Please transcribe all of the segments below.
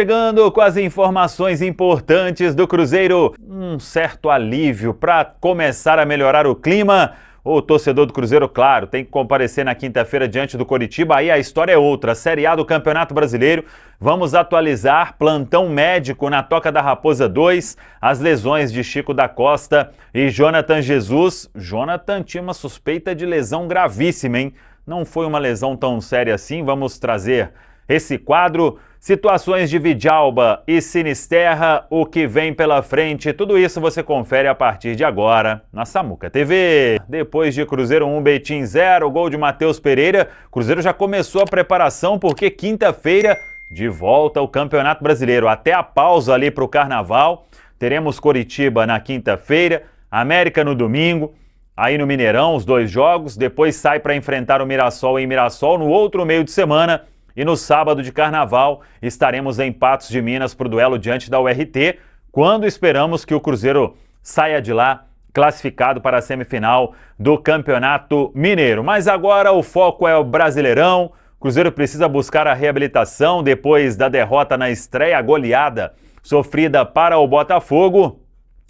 Chegando com as informações importantes do Cruzeiro, um certo alívio para começar a melhorar o clima. O torcedor do Cruzeiro, claro, tem que comparecer na quinta-feira diante do Coritiba. Aí a história é outra, Série A do Campeonato Brasileiro. Vamos atualizar plantão médico na Toca da Raposa 2, as lesões de Chico da Costa e Jonathan Jesus. Jonathan tinha uma suspeita de lesão gravíssima, hein? Não foi uma lesão tão séria assim, vamos trazer esse quadro. Situações de Vidalba e Sinisterra, o que vem pela frente, tudo isso você confere a partir de agora na Samuca TV. Depois de Cruzeiro 1, Betim 0, gol de Matheus Pereira, Cruzeiro já começou a preparação porque quinta-feira, de volta ao Campeonato Brasileiro. Até a pausa ali para o Carnaval, teremos Coritiba na quinta-feira, América no domingo, aí no Mineirão os dois jogos, depois sai para enfrentar o Mirassol em Mirassol no outro meio de semana. E no sábado de Carnaval estaremos em Patos de Minas para o duelo diante da URT, quando esperamos que o Cruzeiro saia de lá classificado para a semifinal do Campeonato Mineiro. Mas agora o foco é o Brasileirão. O Cruzeiro precisa buscar a reabilitação depois da derrota na estreia, goleada sofrida para o Botafogo.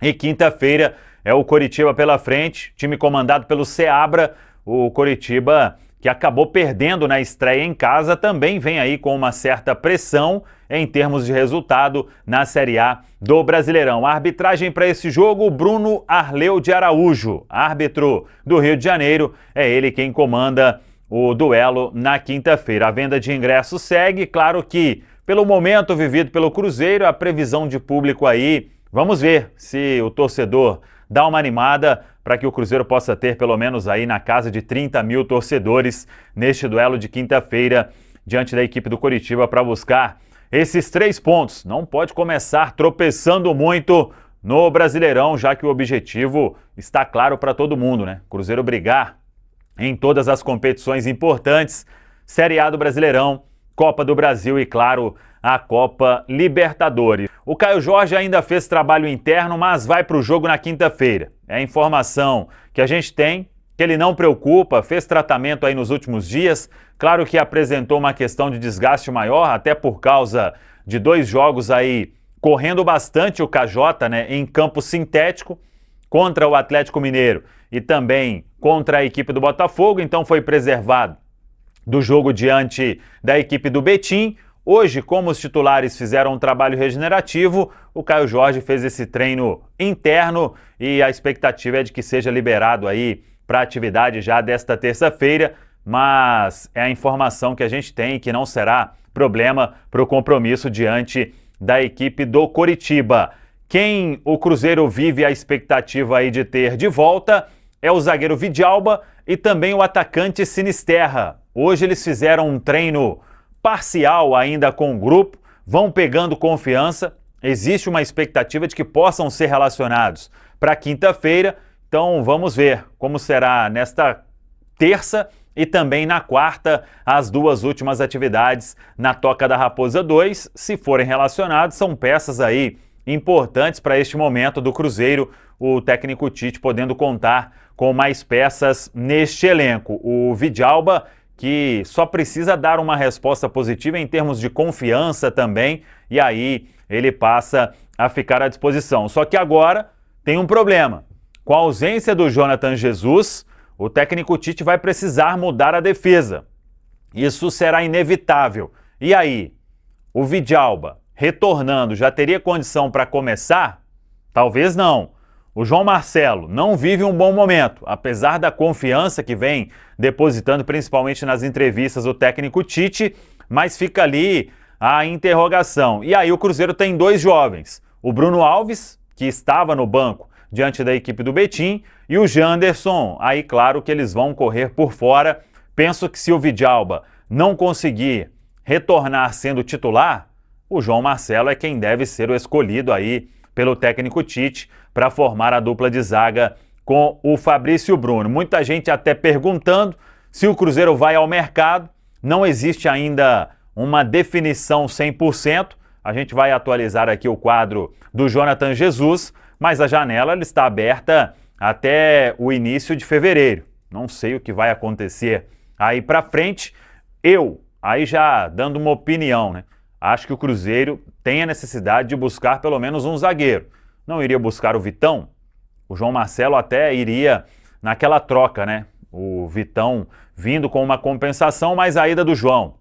E quinta-feira é o Coritiba pela frente, time comandado pelo Seabra. O Coritiba, que acabou perdendo na estreia em casa, também vem aí com uma certa pressão em termos de resultado na Série A do Brasileirão. A arbitragem para esse jogo, Bruno Arleu de Araújo, árbitro do Rio de Janeiro, é ele quem comanda o duelo na quinta-feira. A venda de ingressos segue, claro que pelo momento vivido pelo Cruzeiro, a previsão de público aí, vamos ver se o torcedor dá uma animada para que o Cruzeiro possa ter pelo menos aí na casa de 30 mil torcedores neste duelo de quinta-feira diante da equipe do Coritiba para buscar esses 3 pontos. Não pode começar tropeçando muito no Brasileirão, já que o objetivo está claro para todo mundo, né? Cruzeiro brigar em todas as competições importantes, Série A do Brasileirão, Copa do Brasil e, claro, a Copa Libertadores. O Caio Jorge ainda fez trabalho interno, mas vai para o jogo na quinta-feira. É a informação que a gente tem, que ele não preocupa, fez tratamento aí nos últimos dias. Claro que apresentou uma questão de desgaste maior, até por causa de 2 jogos aí correndo bastante o KJ, né, em campo sintético, contra o Atlético Mineiro e também contra a equipe do Botafogo, então foi preservado do jogo diante da equipe do Betim. Hoje, como os titulares fizeram um trabalho regenerativo, o Caio Jorge fez esse treino interno e a expectativa é de que seja liberado aí para a atividade já desta terça-feira, mas é a informação que a gente tem que não será problema para o compromisso diante da equipe do Coritiba. Quem o Cruzeiro vive a expectativa aí de ter de volta é o zagueiro Vidalba e também o atacante Sinisterra. Hoje eles fizeram um treino parcial ainda com o grupo, vão pegando confiança, existe uma expectativa de que possam ser relacionados para quinta-feira, então vamos ver como será nesta terça e também na quarta, as 2 últimas atividades na Toca da Raposa 2, se forem relacionados, são peças aí importantes para este momento do Cruzeiro, o técnico Tite podendo contar com mais peças neste elenco. O Vidalba, que só precisa dar uma resposta positiva em termos de confiança também, e aí ele passa a ficar à disposição. Só que agora tem um problema. Com a ausência do Jonathan Jesus, o técnico Tite vai precisar mudar a defesa. Isso será inevitável. E aí, o Vidalba retornando já teria condição para começar? Talvez não. O João Marcelo não vive um bom momento, apesar da confiança que vem depositando principalmente nas entrevistas o técnico Tite, mas fica ali a interrogação. E aí o Cruzeiro tem 2 jovens, o Bruno Alves, que estava no banco diante da equipe do Betim, e o Janderson. Aí claro que eles vão correr por fora. Penso que se o Vidalba não conseguir retornar sendo titular, o João Marcelo é quem deve ser o escolhido aí pelo técnico Tite para formar a dupla de zaga com o Fabrício Bruno. Muita gente até perguntando se o Cruzeiro vai ao mercado. Não existe ainda uma definição 100%. A gente vai atualizar aqui o quadro do Jonathan Jesus, mas a janela ela está aberta até o início de fevereiro. Não sei o que vai acontecer aí para frente. Aí já dando uma opinião, né? acho que o Cruzeiro tem a necessidade de buscar pelo menos um zagueiro. Não iria buscar o Vitão? O João Marcelo até iria naquela troca, né? O Vitão vindo com uma compensação, mas a ida do João.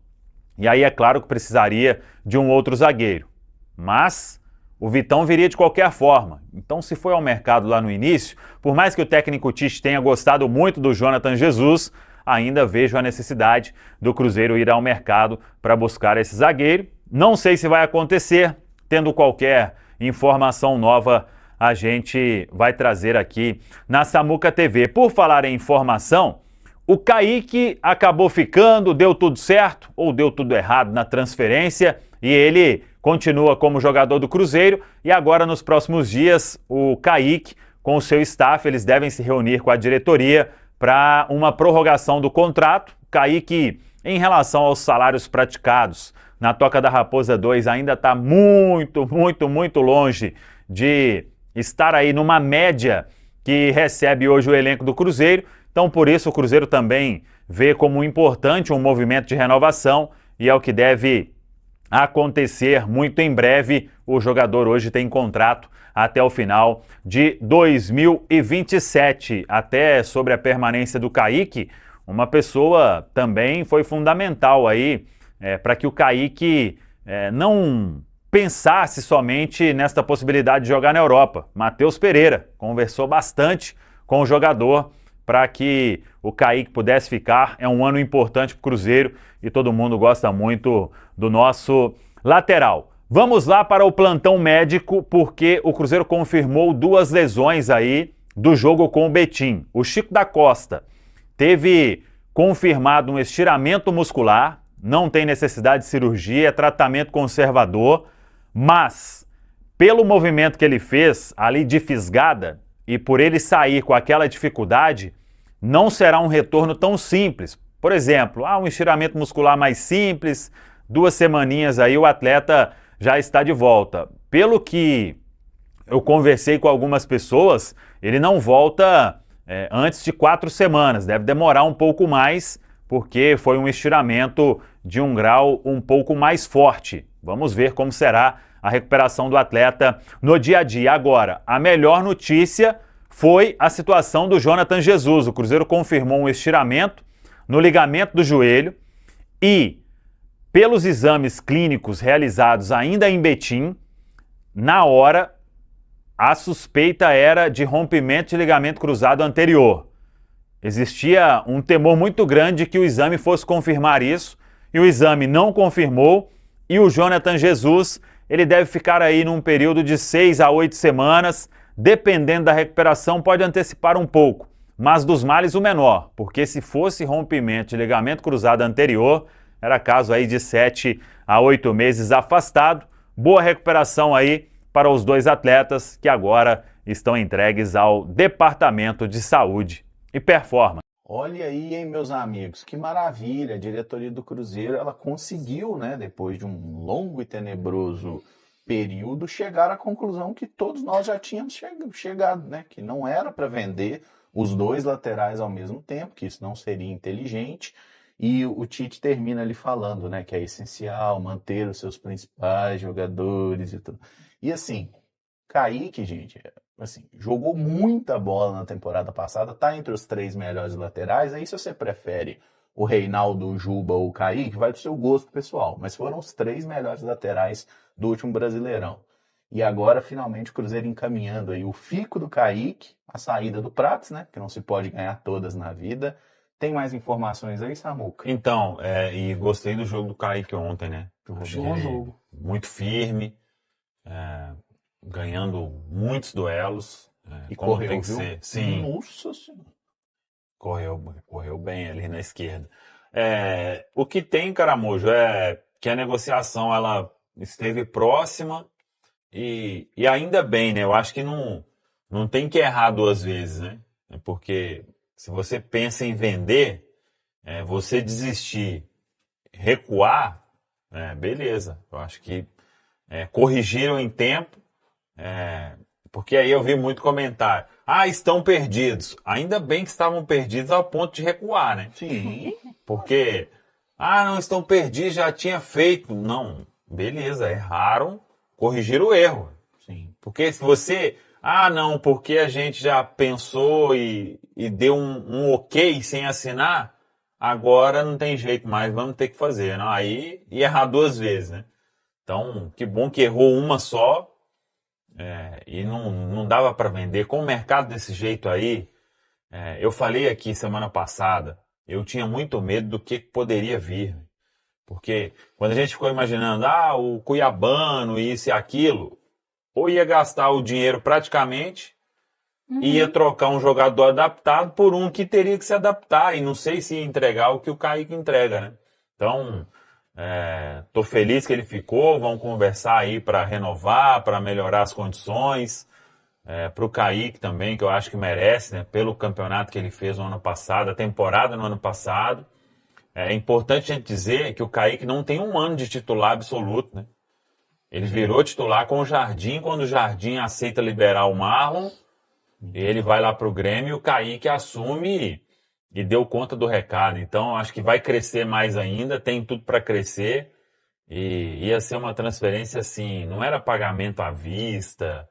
E aí é claro que precisaria de um outro zagueiro. Mas o Vitão viria de qualquer forma. Então, se foi ao mercado lá no início, por mais que o técnico Tite tenha gostado muito do Jonathan Jesus, ainda vejo a necessidade do Cruzeiro ir ao mercado para buscar esse zagueiro. Não sei se vai acontecer, tendo qualquer informação nova, a gente vai trazer aqui na Samuca TV. Por falar em informação, o Kaique acabou ficando, deu tudo certo ou deu tudo errado na transferência e ele continua como jogador do Cruzeiro e agora nos próximos dias o Kaique com o seu staff, eles devem se reunir com a diretoria para uma prorrogação do contrato. Kaique, em relação aos salários praticados na Toca da Raposa 2, ainda está muito longe de estar aí numa média que recebe hoje o elenco do Cruzeiro. Então, por isso, o Cruzeiro também vê como importante um movimento de renovação e é o que deve acontecer muito em breve. O jogador hoje tem contrato até o final de 2027. Até sobre a permanência do Kaique, uma pessoa também foi fundamental aí para que o Kaique não pensasse somente nesta possibilidade de jogar na Europa. Matheus Pereira conversou bastante com o jogador para que o Kaique pudesse ficar. É um ano importante para o Cruzeiro e todo mundo gosta muito do nosso lateral. Vamos lá para o plantão médico, porque o Cruzeiro confirmou 2 lesões aí do jogo com o Betim. O Chico da Costa teve confirmado um estiramento muscular, não tem necessidade de cirurgia, é tratamento conservador, mas pelo movimento que ele fez ali de fisgada e por ele sair com aquela dificuldade, não será um retorno tão simples. Por exemplo, um estiramento muscular mais simples, 2 semaninhas aí o atleta já está de volta. Pelo que eu conversei com algumas pessoas, ele não volta antes de 4 semanas, deve demorar um pouco mais, porque foi um estiramento de um grau um pouco mais forte. Vamos ver como será a recuperação do atleta no dia a dia. Agora, a melhor notícia foi a situação do Jonathan Jesus. O Cruzeiro confirmou um estiramento no ligamento do joelho e, pelos exames clínicos realizados ainda em Betim, na hora, a suspeita era de rompimento de ligamento cruzado anterior. Existia um temor muito grande que o exame fosse confirmar isso, e o exame não confirmou, e o Jonathan Jesus, ele deve ficar aí num período de 6 a 8 semanas, dependendo da recuperação, pode antecipar um pouco, mas dos males o menor, porque se fosse rompimento de ligamento cruzado anterior, era caso aí de 7 a 8 meses afastado. Boa recuperação aí para os 2 atletas que agora estão entregues ao Departamento de Saúde e Performance. Olha aí, hein, meus amigos, que maravilha, a diretoria do Cruzeiro, ela conseguiu, né, depois de um longo e tenebroso período, chegar à conclusão que todos nós já tínhamos chegado, né, que não era para vender os 2 laterais ao mesmo tempo, que isso não seria inteligente, e o Tite termina ali falando, né, que é essencial manter os seus principais jogadores e tudo. E assim, Kaique, gente, assim, jogou muita bola na temporada passada, tá entre os 3 melhores laterais. Aí se você prefere o Reinaldo, o Juba ou o Kaique, vai do seu gosto pessoal, mas foram os 3 melhores laterais do último Brasileirão. E agora, finalmente, o Cruzeiro encaminhando aí o fico do Kaique, a saída do Prats, né, que não se pode ganhar todas na vida. Tem mais informações aí, Samuca? Então, e gostei do jogo do Kaique ontem, né? Achei um jogo muito firme, ganhando muitos duelos. E como correu, tem que viu? ser. Sim, Nossa Senhora. correu bem ali na esquerda. O que tem, Caramujo, é que a negociação ela esteve próxima e ainda bem, né? Eu acho que não tem que errar 2 vezes, né? Porque se você pensa em vender, você desistir, recuar, beleza. Eu acho que corrigiram em tempo, porque aí eu vi muito comentário. Estão perdidos. Ainda bem que estavam perdidos ao ponto de recuar, né? Sim. Porque, não estão perdidos, já tinha feito. Não, beleza, erraram, corrigiram o erro. Sim. Porque se você, não, porque a gente já pensou e deu um ok sem assinar, agora não tem jeito mais, vamos ter que fazer. Não, aí ia errar 2 vezes, né? Então, que bom que errou uma só, e não dava para vender. Com o mercado desse jeito aí, eu falei aqui semana passada, eu tinha muito medo do que poderia vir. Porque quando a gente ficou imaginando, o Cuiabano, isso e aquilo, ou ia gastar o dinheiro praticamente, ia trocar um jogador adaptado por um que teria que se adaptar. E não sei se ia entregar o que o Kaique entrega, né? Então, tô feliz que ele ficou. Vamos conversar aí para renovar, para melhorar as condições. Para o Kaique também, que eu acho que merece, né? Pelo campeonato que ele fez no ano passado, a temporada no ano passado. É importante a gente dizer que o Kaique não tem um ano de titular absoluto, né? Ele virou titular com o Jardim, quando o Jardim aceita liberar o Marlon, ele vai lá para o Grêmio e o Kaique assume e deu conta do recado. Então, acho que vai crescer mais ainda, tem tudo para crescer. E ia ser uma transferência assim, não era pagamento à vista,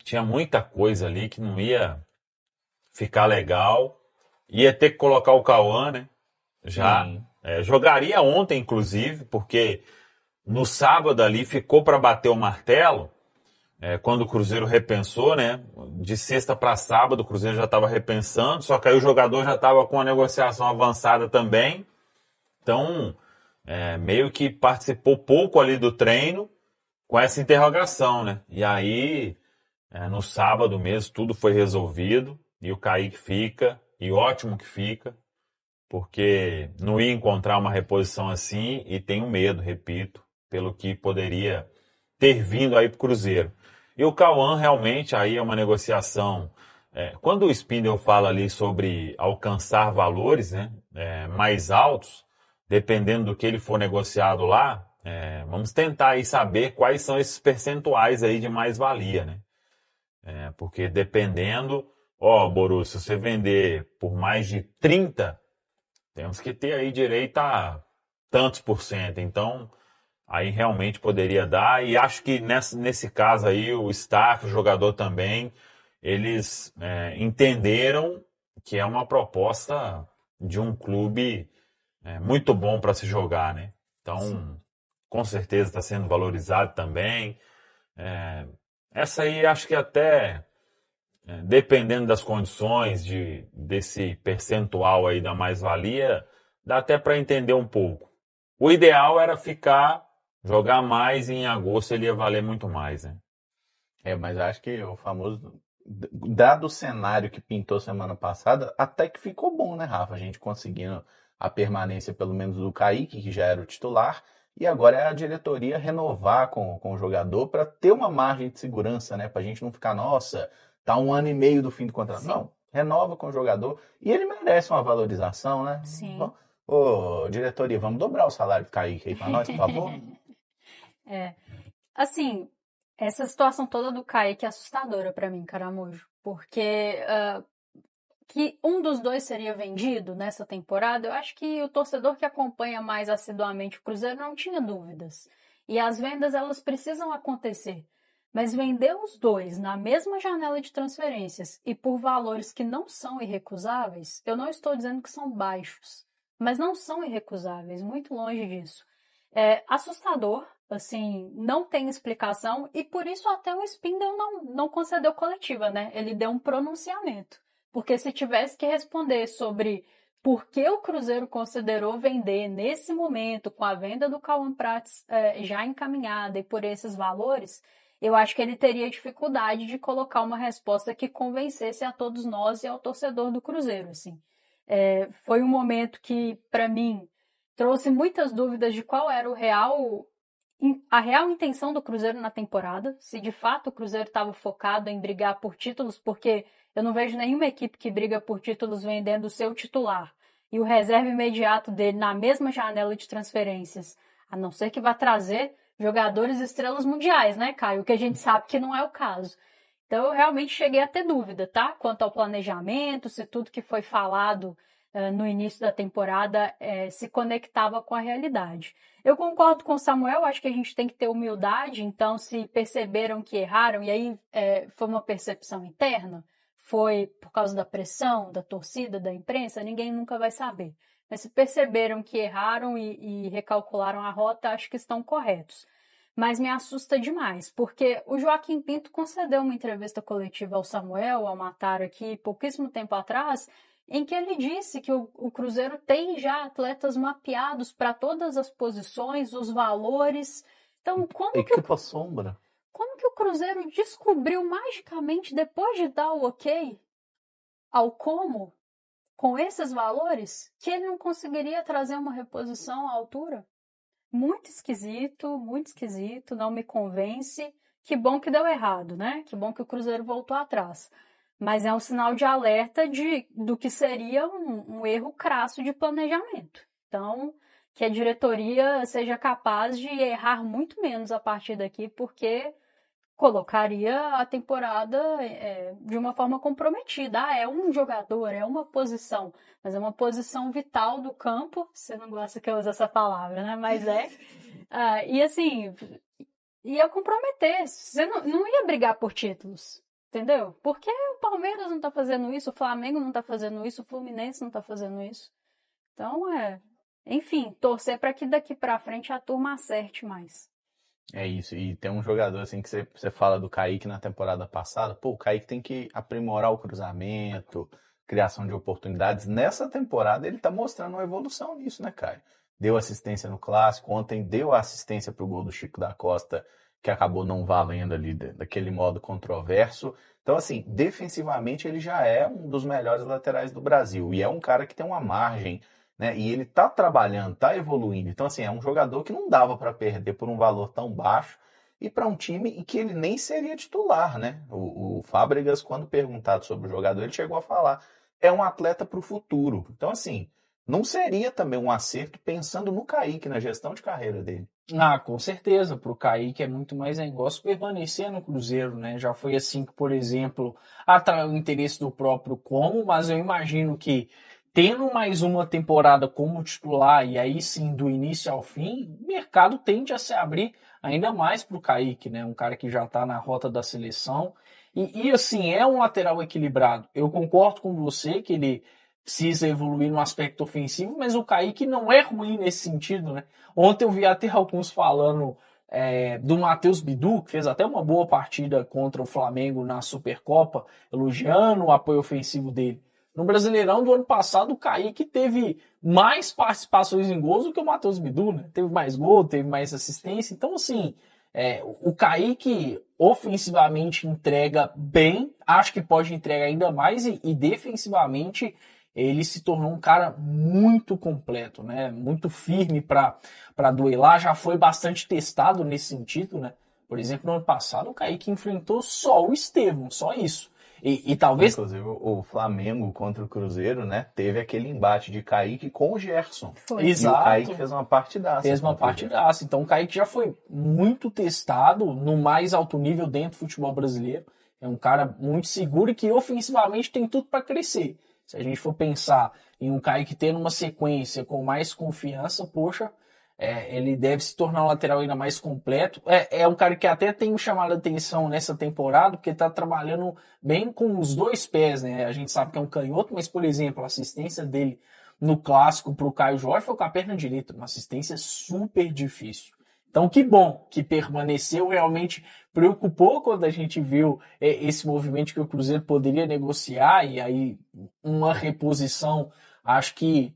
tinha muita coisa ali que não ia ficar legal. Ia ter que colocar o Cauã, né? Já. Sim. Jogaria ontem, inclusive, porque no sábado ali ficou para bater o martelo, quando o Cruzeiro repensou, né? De sexta para sábado o Cruzeiro já estava repensando, só que aí o jogador já estava com a negociação avançada também. Então, meio que participou pouco ali do treino com essa interrogação, né? E aí, no sábado mesmo, tudo foi resolvido e o Kaique fica, e ótimo que fica, porque não ia encontrar uma reposição assim e tenho medo, repito, pelo que poderia ter vindo aí para o Cruzeiro. E o Cauã realmente aí é uma negociação. Quando o Spindle fala ali sobre alcançar valores, né, mais altos, dependendo do que ele for negociado lá, vamos tentar aí saber quais são esses percentuais aí de mais-valia, né? Porque dependendo, Borussia, se você vender por mais de 30, temos que ter aí direito a tantos por cento. Então, aí realmente poderia dar. E acho que nesse caso aí, o staff, o jogador também, eles entenderam que é uma proposta de um clube muito bom para se jogar, né? Então, com certeza está sendo valorizado também. Essa aí acho que até, dependendo das condições desse percentual aí da mais-valia, dá até para entender um pouco. O ideal era jogar mais e em agosto ele ia valer muito mais, né? Mas acho que o famoso, dado o cenário que pintou semana passada, até que ficou bom, né, Rafa? A gente conseguindo a permanência, pelo menos, do Kaique, que já era o titular, e agora é a diretoria renovar com o jogador para ter uma margem de segurança, né? Para a gente não ficar, nossa, tá 1 ano e meio do fim do contrato. Sim. Não, renova com o jogador e ele merece uma valorização, né? Sim. Ô, diretoria, vamos dobrar o salário do Kaique aí para nós, por favor? Assim, essa situação toda do Kaique é assustadora pra mim, Caramujo, porque que um dos dois seria vendido nessa temporada, eu acho que o torcedor que acompanha mais assiduamente o Cruzeiro não tinha dúvidas. E as vendas, elas precisam acontecer. Mas vender os dois na mesma janela de transferências e por valores que não são irrecusáveis, eu não estou dizendo que são baixos, mas não são irrecusáveis, muito longe disso. É assustador, assim, não tem explicação e por isso até o Spindle não concedeu coletiva, né? Ele deu um pronunciamento. Porque se tivesse que responder sobre por que o Cruzeiro considerou vender nesse momento, com a venda do Cauã Prats já encaminhada e por esses valores, eu acho que ele teria dificuldade de colocar uma resposta que convencesse a todos nós e ao torcedor do Cruzeiro, assim. Foi um momento que, para mim, trouxe muitas dúvidas de qual era a real intenção do Cruzeiro na temporada, se de fato o Cruzeiro estava focado em brigar por títulos, porque eu não vejo nenhuma equipe que briga por títulos vendendo o seu titular e o reserva imediato dele na mesma janela de transferências, a não ser que vá trazer jogadores estrelas mundiais, né, Caio? O que a gente sabe que não é o caso. Então eu realmente cheguei a ter dúvida, tá? Quanto ao planejamento, se tudo que foi falado no início da temporada se conectava com a realidade. Eu concordo com o Samuel, acho que a gente tem que ter humildade, então se perceberam que erraram, e aí foi uma percepção interna, foi por causa da pressão, da torcida, da imprensa, ninguém nunca vai saber. Mas se perceberam que erraram e recalcularam a rota, acho que estão corretos. Mas me assusta demais, porque o Joaquim Pinto concedeu uma entrevista coletiva ao Samuel, ao Mataro aqui, pouquíssimo tempo atrás, em que ele disse que o Cruzeiro tem já atletas mapeados para todas as posições, os valores. Então, Equipa sombra. Como que o Cruzeiro descobriu magicamente, depois de dar o ok ao como, com esses valores, que ele não conseguiria trazer uma reposição à altura? Muito esquisito, não me convence. Que bom que deu errado, né? Que bom que o Cruzeiro voltou atrás. Mas é um sinal de alerta do que seria um erro crasso de planejamento. Então, que a diretoria seja capaz de errar muito menos a partir daqui, porque colocaria a temporada de uma forma comprometida. É um jogador, é uma posição, mas é uma posição vital do campo. Você não gosta que eu use essa palavra, né? Mas e assim, ia comprometer. Você não ia brigar por títulos. Entendeu? Porque o Palmeiras não tá fazendo isso, o Flamengo não tá fazendo isso, o Fluminense não tá fazendo isso. Então, enfim, torcer para que daqui para frente a turma acerte mais. É isso, e tem um jogador assim que você fala do Kaique na temporada passada, pô, o Kaique tem que aprimorar o cruzamento, criação de oportunidades. Nessa temporada ele tá mostrando uma evolução nisso, né, Caio? Deu assistência no Clássico, ontem deu assistência pro gol do Chico da Costa, que acabou não valendo ali daquele modo controverso. Então, assim, defensivamente ele já é um dos melhores laterais do Brasil. E é um cara que tem uma margem, né? E ele tá trabalhando, tá evoluindo. Então, assim, é um jogador que não dava para perder por um valor tão baixo e para um time em que ele nem seria titular, né? O Fábregas, quando perguntado sobre o jogador, ele chegou a falar, é um atleta para o futuro. Então, assim, não seria também um acerto pensando no Kaique, na gestão de carreira dele. Com certeza, para o Kaique é muito mais negócio permanecer no Cruzeiro, né? Já foi assim que, por exemplo, atraiu o interesse do próprio Como, mas eu imagino que tendo mais uma temporada como titular e aí sim do início ao fim, o mercado tende a se abrir ainda mais para o Kaique, né? Um cara que já está na rota da seleção e assim, é um lateral equilibrado. Eu concordo com você que ele precisa evoluir no aspecto ofensivo, mas o Kaique não é ruim nesse sentido, né? Ontem eu vi até alguns falando do Matheus Bidu, que fez até uma boa partida contra o Flamengo na Supercopa, elogiando o apoio ofensivo dele. No Brasileirão do ano passado, o Kaique teve mais participações em gols do que o Matheus Bidu, né? Teve mais gol, teve mais assistência. Então, assim, o Kaique ofensivamente entrega bem, acho que pode entregar ainda mais e defensivamente ele se tornou um cara muito completo, né? Muito firme para duelar, já foi bastante testado nesse sentido, né? Por exemplo, no ano passado o Kaique enfrentou só o Estevão, só isso. E talvez... Inclusive o Flamengo contra o Cruzeiro, né? Teve aquele embate de Kaique com o Gerson. Foi. Exato. E o Kaique fez uma partidaça. Fez uma partidaça. Então o Kaique já foi muito testado no mais alto nível dentro do futebol brasileiro. É um cara muito seguro e que ofensivamente tem tudo para crescer. Se a gente for pensar em um Kaique tendo uma sequência com mais confiança, poxa, ele deve se tornar um lateral ainda mais completo. É um cara que até tem chamado a atenção nessa temporada, porque está trabalhando bem com os dois pés, né? A gente sabe que é um canhoto, mas, por exemplo, a assistência dele no Clássico para o Caio Jorge foi com a perna direita, uma assistência super difícil. Então, que bom que permaneceu, realmente preocupou quando a gente viu esse movimento que o Cruzeiro poderia negociar e aí uma reposição, acho que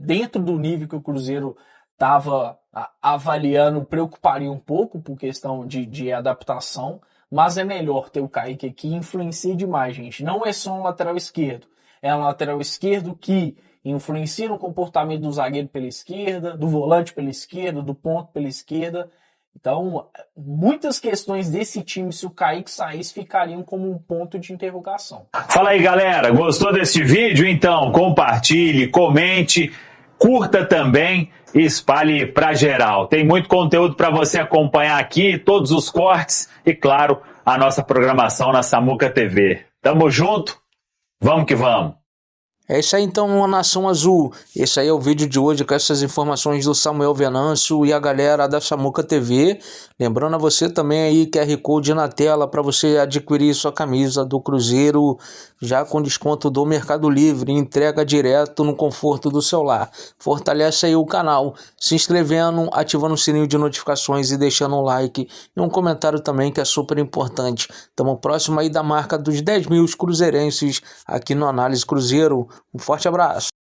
dentro do nível que o Cruzeiro estava avaliando, preocuparia um pouco por questão de adaptação, mas é melhor ter o Kaique aqui, influencia demais, gente. Não é só um lateral esquerdo, é um lateral esquerdo que influencia no comportamento do zagueiro pela esquerda, do volante pela esquerda, do ponto pela esquerda. Então, muitas questões desse time, se o Kaique saísse, ficariam como um ponto de interrogação. Fala aí, galera. Gostou desse vídeo? Então, compartilhe, comente, curta também e espalhe para geral. Tem muito conteúdo para você acompanhar aqui, todos os cortes e, claro, a nossa programação na Samuca TV. Tamo junto? Vamos que vamos! É isso aí então, Nação Azul. Esse aí é o vídeo de hoje com essas informações do Samuel Venâncio e a galera da Samuca TV. Lembrando a você também aí, QR Code na tela para você adquirir sua camisa do Cruzeiro já com desconto do Mercado Livre, entrega direto no conforto do seu lar. Fortalece aí o canal, se inscrevendo, ativando o sininho de notificações e deixando um like e um comentário também que é super importante. Estamos próximo aí da marca dos 10 mil cruzeirenses aqui no Análise Cruzeiro. Um forte abraço.